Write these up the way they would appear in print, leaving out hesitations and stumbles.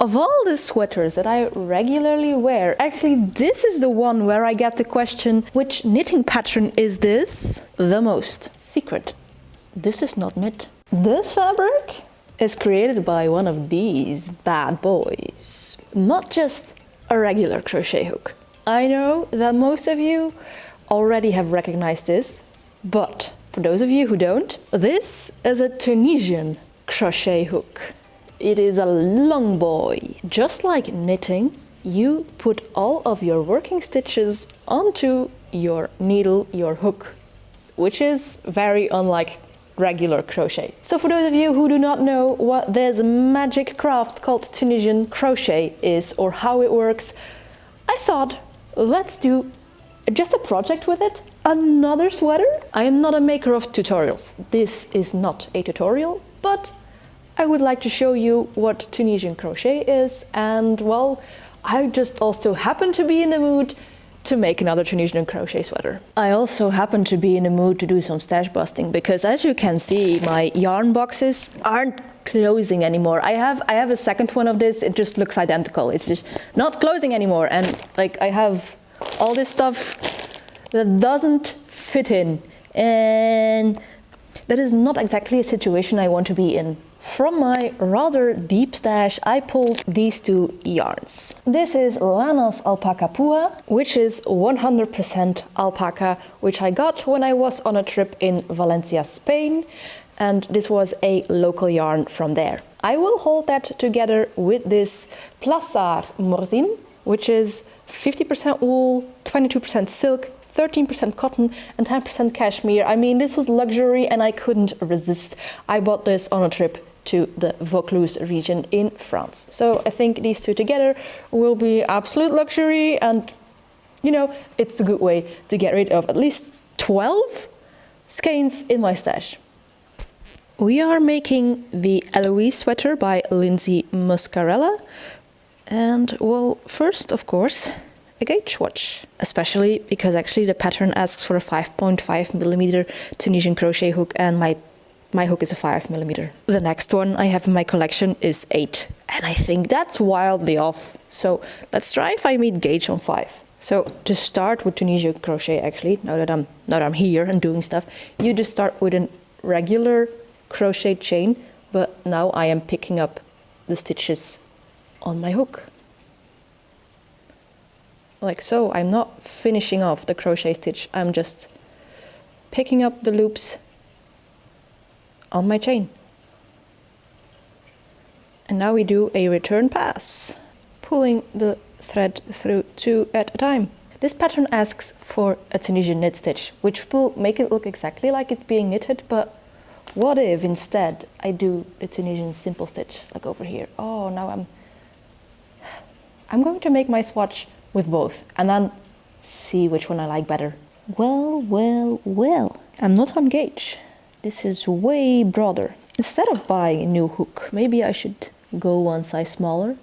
Of all the sweaters that I regularly wear, actually this is the one where I get the question, which knitting pattern is this? The most. Secret. This is not knit. This fabric is created by one of these bad boys. Not just a regular crochet hook. I know that most of you already have recognized this, but for those of you who don't, this is a Tunisian crochet hook. It is a long boy. Just like knitting, you put all of your working stitches onto your needle, your hook, which is very unlike regular crochet. So for those of you who do not know what this magic craft called Tunisian crochet is or how it works, I thought, let's do just a project with it. Another sweater. I am not a maker of tutorials. This is not a tutorial, but I would like to show you what Tunisian crochet is, and well, I just also happen to be in the mood to make another Tunisian crochet sweater. I also happen to be in the mood to do some stash busting, because as you can see, my yarn boxes aren't closing anymore. I have a second one of this, it just looks identical. It's just not closing anymore, and like I have all this stuff that doesn't fit in, and that is not exactly a situation I want to be in. From my rather deep stash, I pulled these two yarns. This is Lana's Alpaca Pua, which is 100% alpaca, which I got when I was on a trip in Valencia, Spain, and this was a local yarn from there. I will hold that together with this Plassard Morzine, which is 50% wool, 22% silk, 13% cotton and 10% cashmere. I mean, this was luxury and I couldn't resist. I bought this on a trip to the Vaucluse region in France. So I think these two together will be absolute luxury, and you know, it's a good way to get rid of at least 12 skeins in my stash. We are making the Eloise sweater by Lindsay Muscarella, and well, first of course a gauge watch, especially because actually the pattern asks for a 5.5mm Tunisian crochet hook, and my hook is a 5mm. The next one I have in my collection is 8, and I think that's wildly off. So let's try if I meet gauge on 5. So to start with Tunisian crochet, actually, now that I'm here and doing stuff, you just start with a regular crochet chain, but now I am picking up the stitches on my hook. Like so. I'm not finishing off the crochet stitch, I'm just picking up the loops on my chain. And now we do a return pass, pulling the thread through 2 at a time. This pattern asks for a Tunisian knit stitch, which will make it look exactly like it being knitted, but what if instead I do a Tunisian simple stitch, like over here? Oh, now I'm going to make my swatch with both, and then see which one I like better. Well, well, well, I'm not on gauge. This is way broader. Instead of buying a new hook, maybe I should go one size smaller.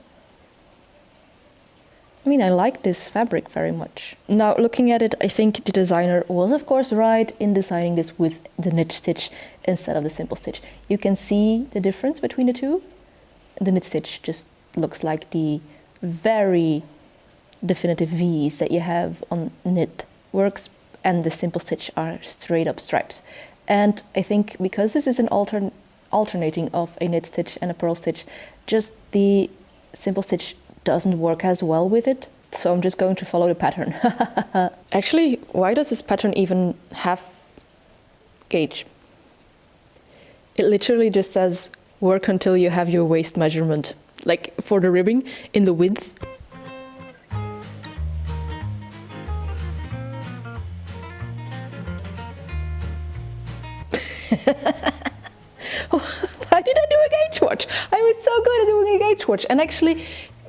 I mean, I like this fabric very much. Now, looking at it, I think the designer was of course right in designing this with the knit stitch instead of the simple stitch. You can see the difference between the two. The knit stitch just looks like the very definitive V's that you have on knit works, and the simple stitch are straight up stripes. And I think because this is an alternating of a knit stitch and a purl stitch, just the simple stitch doesn't work as well with it. So I'm just going to follow the pattern. Actually, why does this pattern even have gauge? It literally just says work until you have your waist measurement. Like for the ribbing in the width. Why did I do a gauge watch? I was so good at doing a gauge watch. And actually,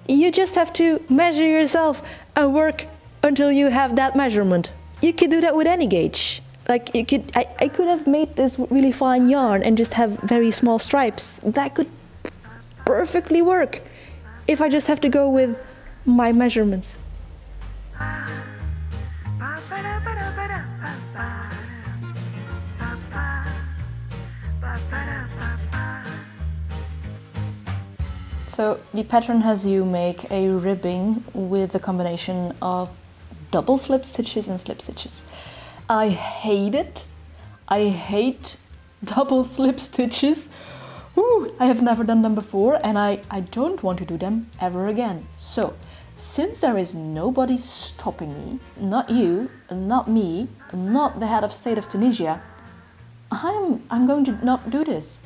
you just have to measure yourself and work until you have that measurement. You could do that with any gauge. Like you could, I could have made this really fine yarn and just have very small stripes. That could perfectly work if I just have to go with my measurements. So the pattern has you make a ribbing with a combination of double slip stitches and slip stitches. I hate it. I hate double slip stitches. Ooh, I have never done them before, and I don't want to do them ever again. So, since there is nobody stopping me, not you, not me, not the head of state of Tunisia, I'm going to not do this.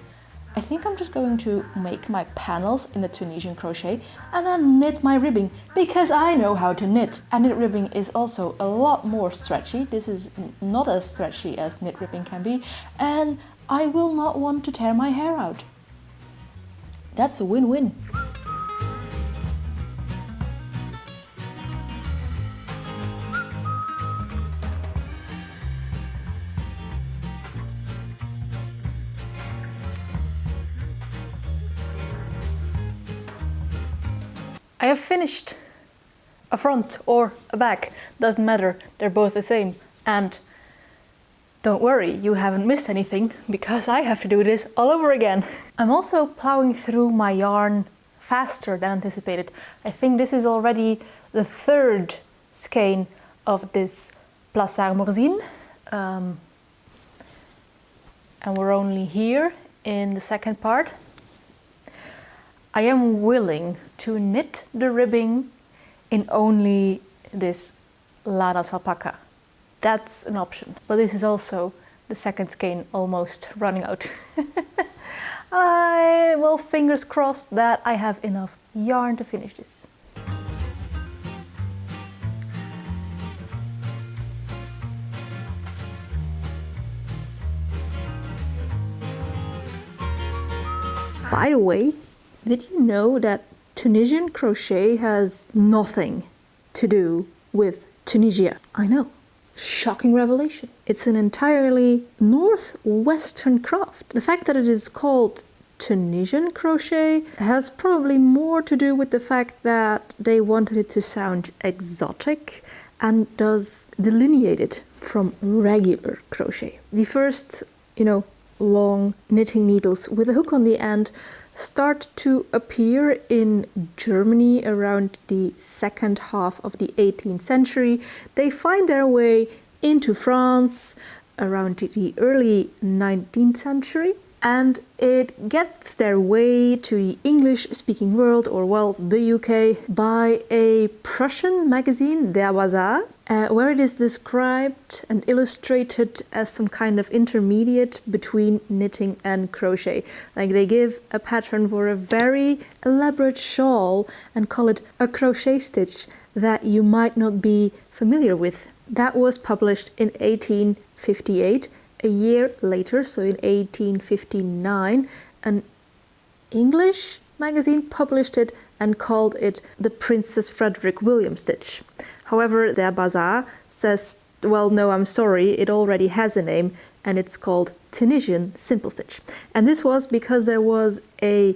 I think I'm just going to make my panels in the Tunisian crochet and then knit my ribbing, because I know how to knit. And knit ribbing is also a lot more stretchy. This is not as stretchy as knit ribbing can be, and I will not want to tear my hair out. That's a win-win. I have finished a front or a back, doesn't matter, they're both the same. And don't worry, you haven't missed anything, because I have to do this all over again. I'm also plowing through my yarn faster than anticipated. I think this is already the third skein of this Plassard Morzine. And we're only here in the second part. I am willing to knit the ribbing in only this Ladas alpaca. That's an option, but this is also the second skein almost running out. I will fingers crossed that I have enough yarn to finish this. By the way, did you know that Tunisian crochet has nothing to do with Tunisia? I know. Shocking revelation. It's an entirely northwestern craft. The fact that it is called Tunisian crochet has probably more to do with the fact that they wanted it to sound exotic and does delineate it from regular crochet. The first, long knitting needles with a hook on the end start to appear in Germany around the second half of the 18th century. They find their way into France around the early 19th century, and it gets their way to the English-speaking world, or well, the UK, by a Prussian magazine, Der Bazar, where it is described and illustrated as some kind of intermediate between knitting and crochet. Like they give a pattern for a very elaborate shawl and call it a crochet stitch that you might not be familiar with. That was published in 1858. A year later, so in 1859, an English magazine published it and called it the Princess Frederick William stitch. However, their Bazaar says, well, no, I'm sorry, it already has a name, and it's called Tunisian Simple Stitch. And this was because there was a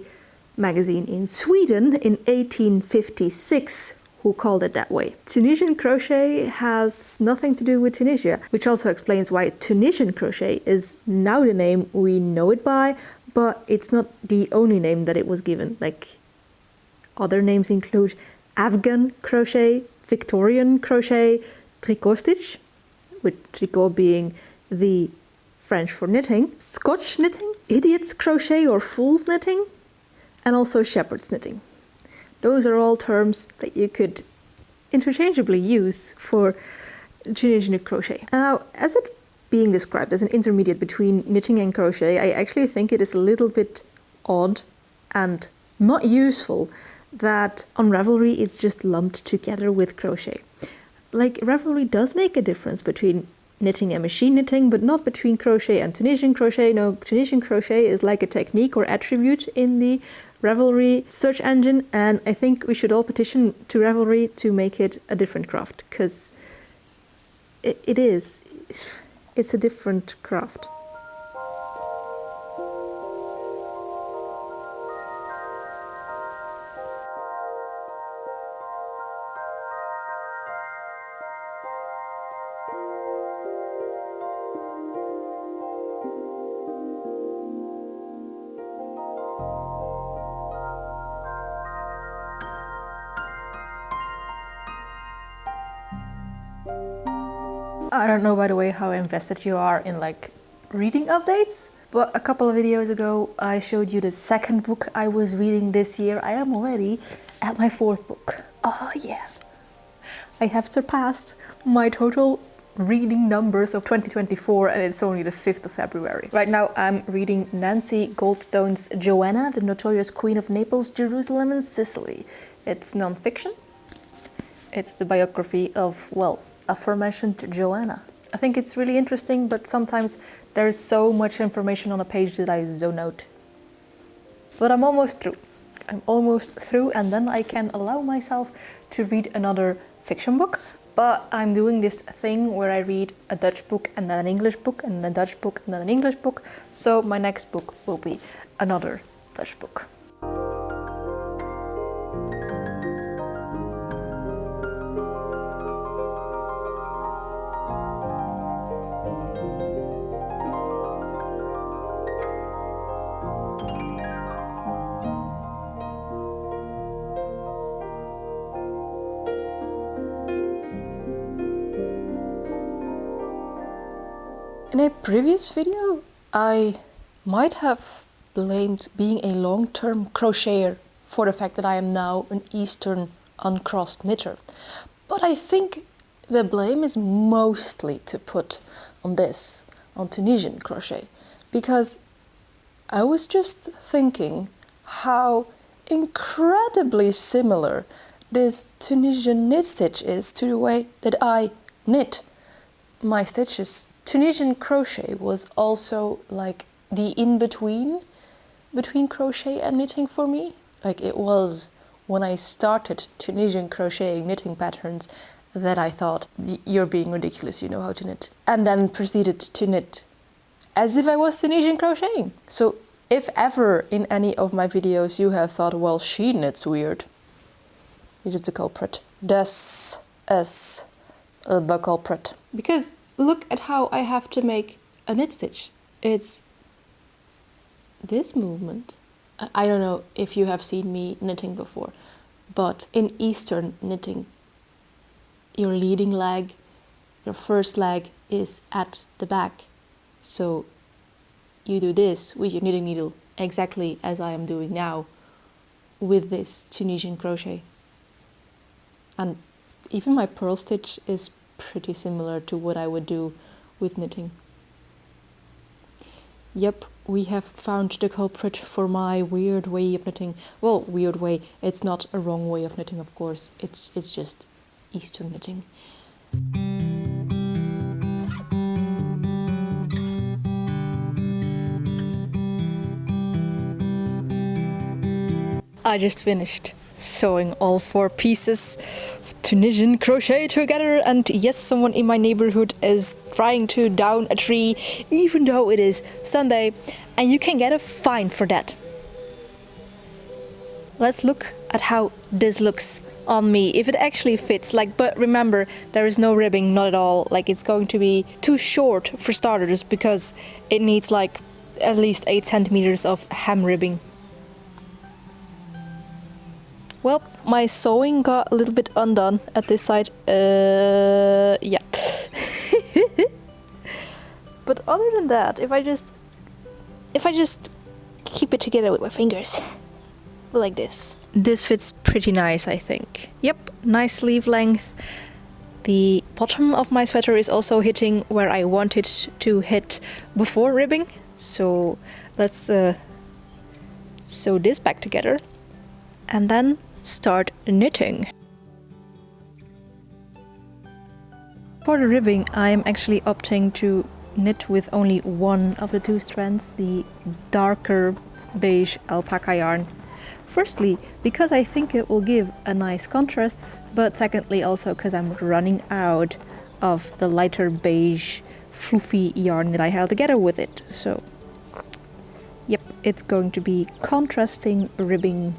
magazine in Sweden in 1856 who called it that way. Tunisian crochet has nothing to do with Tunisia, which also explains why Tunisian crochet is now the name we know it by, but it's not the only name that it was given. Like, other names include Afghan crochet, Victorian crochet, tricot stitch, with tricot being the French for knitting, Scotch knitting, idiot's crochet or fool's knitting, and also shepherd's knitting. Those are all terms that you could interchangeably use for Tunisian crochet. Now, as it being described as an intermediate between knitting and crochet, I actually think it is a little bit odd and not useful that on Ravelry it's just lumped together with crochet. Like, Ravelry does make a difference between knitting and machine knitting, but not between crochet and Tunisian crochet. No, Tunisian crochet is like a technique or attribute in the Ravelry search engine, and I think we should all petition to Ravelry to make it a different craft, because it's a different craft. I don't know, by the way, how invested you are in like reading updates, but a couple of videos ago I showed you the second book I was reading this year. I am already at my fourth book. Oh yeah, I have surpassed my total reading numbers of 2024, and it's only the 5th of February. Right now I'm reading Nancy Goldstone's Joanna, the Notorious Queen of Naples, Jerusalem and Sicily. It's non-fiction. It's the biography of, well, aforementioned Joanna. I think it's really interesting, but sometimes there's so much information on a page that I zone out. But I'm almost through. And then I can allow myself to read another fiction book. But I'm doing this thing where I read a Dutch book and then an English book and then a Dutch book and then an English book. So my next book will be another Dutch book. In a previous video, I might have blamed being a long-term crocheter for the fact that I am now an Eastern uncrossed knitter. But I think the blame is mostly to put on this, on Tunisian crochet, because I was just thinking how incredibly similar this Tunisian knit stitch is to the way that I knit my stitches. Tunisian crochet was also like the in-between between crochet and knitting for me. Like it was when I started Tunisian crocheting knitting patterns that I thought, you're being ridiculous, you know how to knit. And then proceeded to knit as if I was Tunisian crocheting. So if ever in any of my videos you have thought, well, she knits weird, you're just the culprit. This is the culprit. Because look at how I have to make a knit stitch. It's this movement. I don't know if you have seen me knitting before, but in Eastern knitting, your leading leg, your first leg is at the back. So you do this with your knitting needle exactly as I am doing now with this Tunisian crochet. And even my purl stitch is pretty similar to what I would do with knitting. Yep, we have found the culprit for my weird way of knitting. Well, weird way, it's not a wrong way of knitting, of course. It's just Eastern knitting. I just finished sewing all 4 pieces of Tunisian crochet together, and yes, someone in my neighborhood is trying to down a tree even though it is Sunday, and you can get a fine for that. Let's look at how this looks on me, if it actually fits. Like, but remember, there is no ribbing, not at all. Like, it's going to be too short for starters because it needs like at least 8 centimeters of hem ribbing. Well, my sewing got a little bit undone at this side. Yeah. But other than that, if I just keep it together with my fingers, like this. This fits pretty nice, I think. Yep, nice sleeve length. The bottom of my sweater is also hitting where I want it to hit before ribbing. So let's sew this back together and then start knitting. For the ribbing, I'm actually opting to knit with only one of the 2 strands, the darker beige alpaca yarn. Firstly, because I think it will give a nice contrast, but secondly also because I'm running out of the lighter beige fluffy yarn that I held together with it. So, yep, it's going to be contrasting ribbing.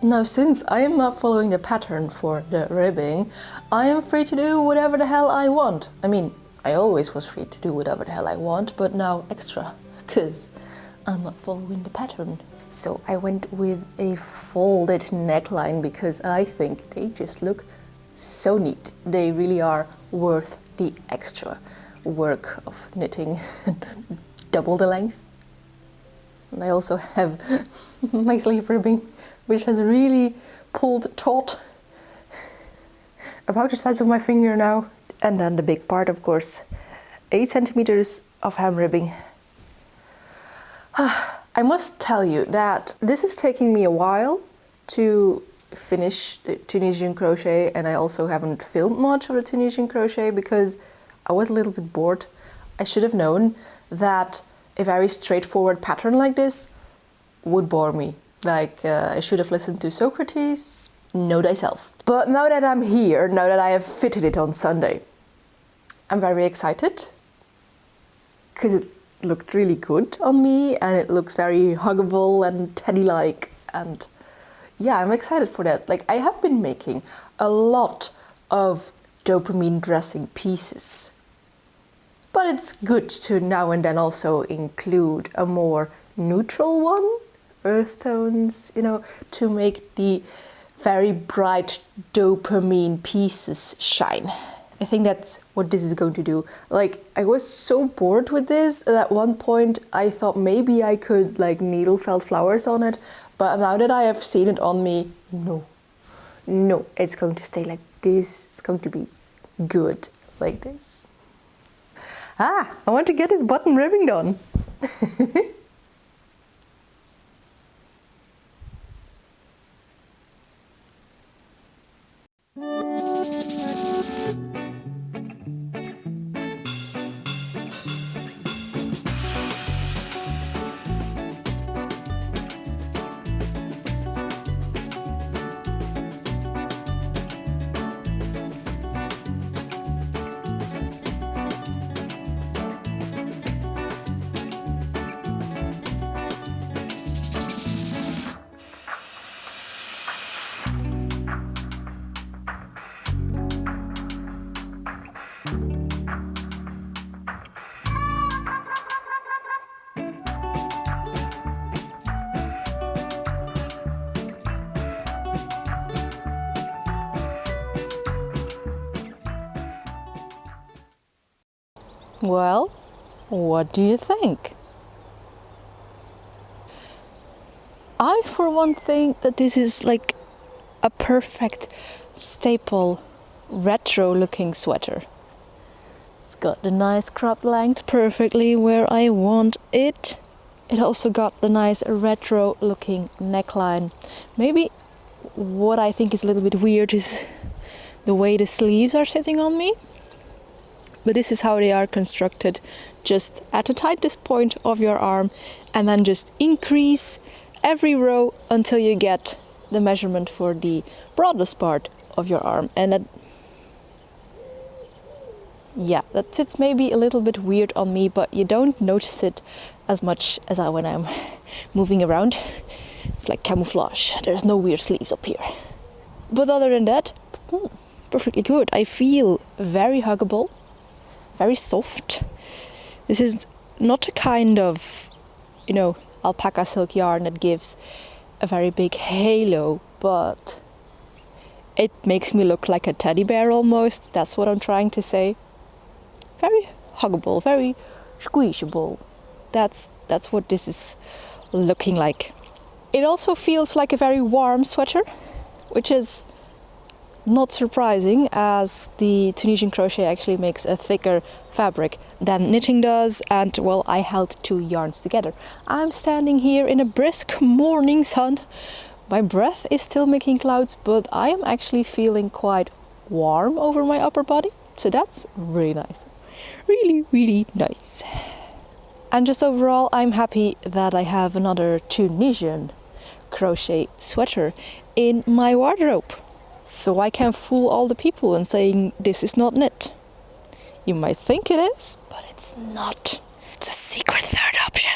Now, since I am not following the pattern for the ribbing, I am free to do whatever the hell I want. I mean, I always was free to do whatever the hell I want, but now extra, because I'm not following the pattern. So I went with a folded neckline because I think they just look so neat. They really are worth the extra work of knitting double the length. And I also have my sleeve ribbing, which has really pulled taut about the size of my finger now. And then the big part, of course, 8 centimeters of hem ribbing. I must tell you that this is taking me a while to finish the Tunisian crochet, and I also haven't filmed much of the Tunisian crochet because I was a little bit bored. I should have known that a very straightforward pattern like this would bore me. Like, I should have listened to Socrates, know thyself. But now that I'm here, now that I have fitted it on Sunday, I'm very excited because it looked really good on me and it looks very huggable and teddy-like, and yeah, I'm excited for that. Like, I have been making a lot of dopamine dressing pieces, but it's good to now and then also include a more neutral one, earth tones, you know, to make the very bright dopamine pieces shine. I think that's what this is going to do. Like, I was so bored with this that at one point I thought maybe I could like needle felt flowers on it, but now that I have seen it on me, no, it's going to stay like this. It's going to be good like this. I want to get this button ribbing done. Well, what do you think? I, for one, think that this is like a perfect staple retro looking sweater. It's got the nice crop length perfectly where I want it. It also got the nice retro looking neckline. Maybe what I think is a little bit weird is the way the sleeves are sitting on me. But this is how they are constructed, just at the tightest point of your arm, and then just increase every row until you get the measurement for the broadest part of your arm. And that sits maybe a little bit weird on me, but you don't notice it as much as when I'm moving around. It's like camouflage. There's no weird sleeves up here. But other than that, perfectly good. I feel very huggable. Very soft. This is not a kind of, alpaca silk yarn that gives a very big halo, but it makes me look like a teddy bear almost. That's what I'm trying to say. Very huggable, very squeezable. That's what this is looking like. It also feels like a very warm sweater, which is not surprising, as the Tunisian crochet actually makes a thicker fabric than knitting does, and well, I held two yarns together. I'm standing here in a brisk morning sun. My breath is still making clouds, but I am actually feeling quite warm over my upper body, so that's really nice. Really, really nice. And just overall, I'm happy that I have another Tunisian crochet sweater in my wardrobe. So I can fool all the people in saying this is not knit. You might think it is, but it's not. It's a secret third option.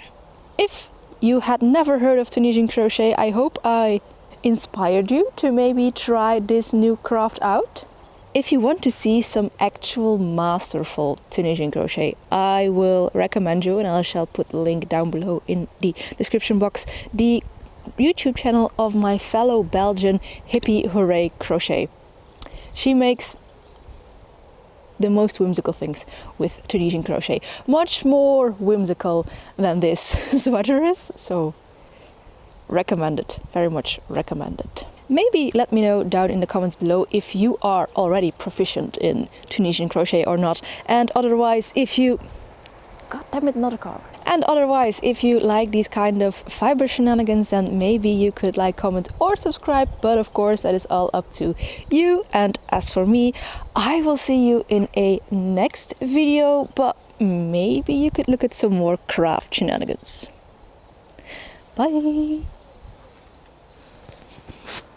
If you had never heard of Tunisian crochet, I hope I inspired you to maybe try this new craft out? If you want to see some actual masterful Tunisian crochet, I will recommend you, and I shall put the link down below in the description box, the YouTube channel of my fellow Belgian hippie hooray crochet. She makes the most whimsical things with Tunisian crochet. Much more whimsical than this sweater is, so recommended, very much recommended. Maybe let me know down in the comments below if you are already proficient in Tunisian crochet or not, and otherwise if you... God damn it, not a cock. And otherwise, if you like these kind of fiber shenanigans, then maybe you could like, comment or subscribe, but of course that is all up to you. And as for me, I will see you in a next video, but maybe you could look at some more craft shenanigans. Bye!